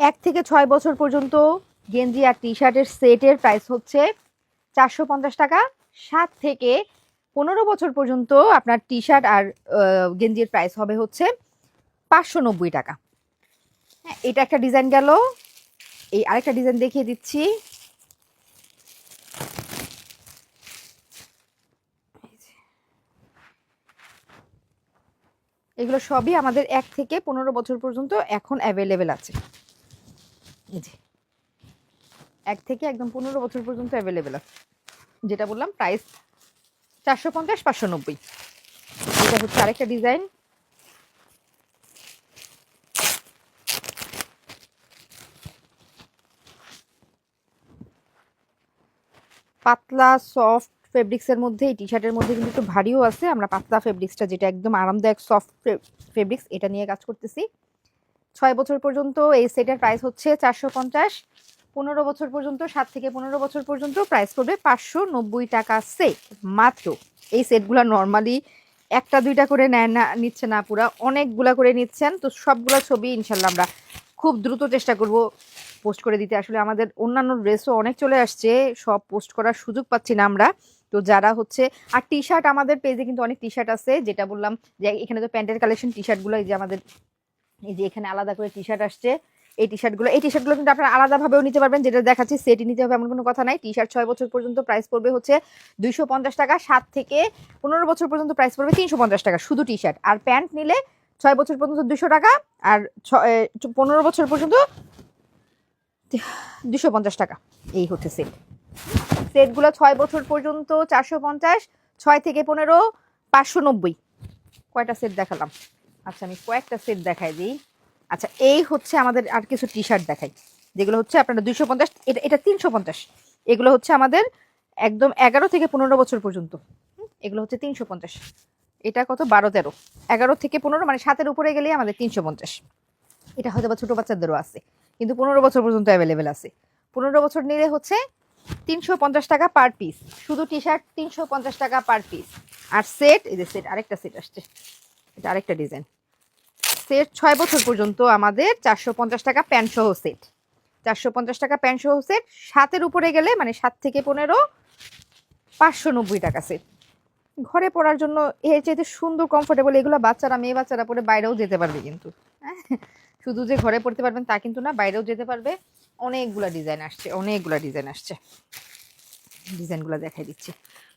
1 থেকে 6 বছর পর্যন্ত গেঞ্জি আর টি শার্টের সেটের প্রাইস হচ্ছে 450 টাকা। 7 থেকে 15 বছর পর্যন্ত আপনার টি শার্ট আর গেঞ্জির প্রাইস হবে হচ্ছে 590 টাকা। হ্যাঁ, এটা একটা ডিজাইন গেল। এই আরেকটা ডিজাইন দেখিয়ে দিচ্ছি। এগুলো সবই আমাদের 1 থেকে 15 বছর পর্যন্ত এখন অ্যাভেলেবেল আছে। এই যে 1 থেকে একদম 15 বছর পর্যন্ত অ্যাভেলেবেল আছে। যেটা বললাম প্রাইস 450 590। এটা হচ্ছে আরেকটা ডিজাইন। পাতলা সফট ফেব্রিক্সের মধ্যে, এই টি শার্টের মধ্যে কিন্তু একটু ভারীও আছে। আমরা পাতলা ফেব্রিক্সটা, যেটা একদম আরামদায়ক সফট ফেব্রিক্স, এটা নিয়ে কাজ করতেছি। 6 বছর পর্যন্ত এই সেটের প্রাইস হচ্ছে 450। 15 বছর পর্যন্ত, 7 থেকে 15 বছর পর্যন্ত প্রাইস পড়বে 590 টাকা সেট মাত্র। এই সেটগুলো নর্মালি একটা দুইটা করে নেয় না, নিচ্ছে না, পুরা অনেকগুলা করে নিচ্ছেন। তো সবগুলা ছবি ইনশাল্লাহ আমরা খুব দ্রুত চেষ্টা করব পোস্ট করে দিতে। আসলে আমাদের অন্যান্য ড্রেসও অনেক চলে আসছে, সব পোস্ট করার সুযোগ পাচ্ছি না আমরা। তো যারা হচ্ছে, আর টি শার্ট আমাদের পেজে কিন্তু অনেক টি শার্ট আছে, যেটা বললাম যে এখানে তো প্যান্টের কালেকশন, টি শার্টগুলো এই যে আমাদের, এই যে এখানে আলাদা করে টি শার্ট আসছে। এই টি শার্টগুলো কিন্তু আপনারা আলাদাভাবেও নিতে পারবেন, যেটা দেখাচ্ছি সেটই নিতে হবে এমন কোনো কথা নাই। টি শার্ট 6 বছর পর্যন্ত প্রাইস পড়বে হচ্ছে 250 টাকা। 7 থেকে 15 বছর পর্যন্ত প্রাইস পড়বে 350 টাকা শুধু টি শার্ট। আর প্যান্ট নিলে 6 বছর পর্যন্ত 200 টাকা, আর 15 বছর পর্যন্ত 250 টাকা। এই হচ্ছে সেট। সেটগুলো 6 বছর পর্যন্ত 450, 6 থেকে 15 590। কয়টা সেট দেখালাম? আচ্ছা, আমি কয়েকটা সেট দেখাই দিই। আচ্ছা, এই হচ্ছে আমাদের আর কিছু টি শার্ট দেখাই, যেগুলো হচ্ছে আপনারা 250, এটা 350। এগুলো হচ্ছে আমাদের একদম 11 থেকে 15 বছর পর্যন্ত। এগুলো হচ্ছে 350। এটা কত? 12 13। 11 থেকে 15 মানে 7-এর উপরে গেলেই আমাদের 350। এটা হয়তো বা ছোটো বাচ্চাদেরও আছে, কিন্তু 15 বছর পর্যন্ত অ্যাভেলেবেল আছে। 15 বছর নিলে হচ্ছে 350 টাকা পার পিস। শুধু টি শার্ট 350 টাকা পার পিস। আর সেট, এই যে সেট, আরেকটা সেট আসছে, এটা আরেকটা ডিজাইন। সেট 6 বছর পর্যন্ত আমাদের 450 টাকা প্যান্ট সহ সেট। 450 টাকা প্যান্ট সহ সেট। 7-এর উপরে গেলে মানে 7 থেকে 15 590 টাকা সেট। ঘরে পড়ার জন্য এর চাইতে সুন্দর কমফোর্টেবল এগুলো বাচ্চারা, মেয়ে বাচ্চারা পরে বাইরেও যেতে পারবে কিন্তু। শুধু যে ঘরে পড়তে পারবেন তা কিন্তু না, বাইরেও যেতে পারবে। অনেকগুলা ডিজাইন আসছে, অনেকগুলা ডিজাইন আসছে। ডিজাইনগুলো দেখাই দিচ্ছি।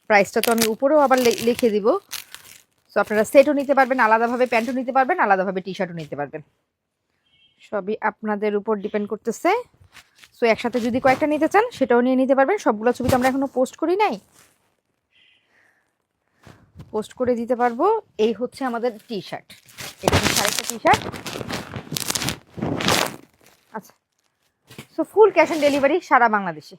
প্রাইসটা তো আমি উপরেও আবার লিখে দিব। সো আপনারা সেটও নিতে পারবেন আলাদাভাবে, প্যান্টও নিতে পারবেন আলাদাভাবে, টি শার্টও নিতে পারবেন। সবই আপনাদের উপর ডিপেন্ড করতেছে। সো একসাথে যদি কয়েকটা নিতে চান সেটাও নিয়ে নিতে পারবেন। সবগুলো ছবি তো আমরা এখনো পোস্ট করি নাই, পোস্ট করে দিতে পারবো। এই হচ্ছে আমাদের টি শার্ট, এটা হচ্ছে আরেকটা টি শার্ট। আচ্ছা, so full cash on delivery সারা বাংলাদেশে।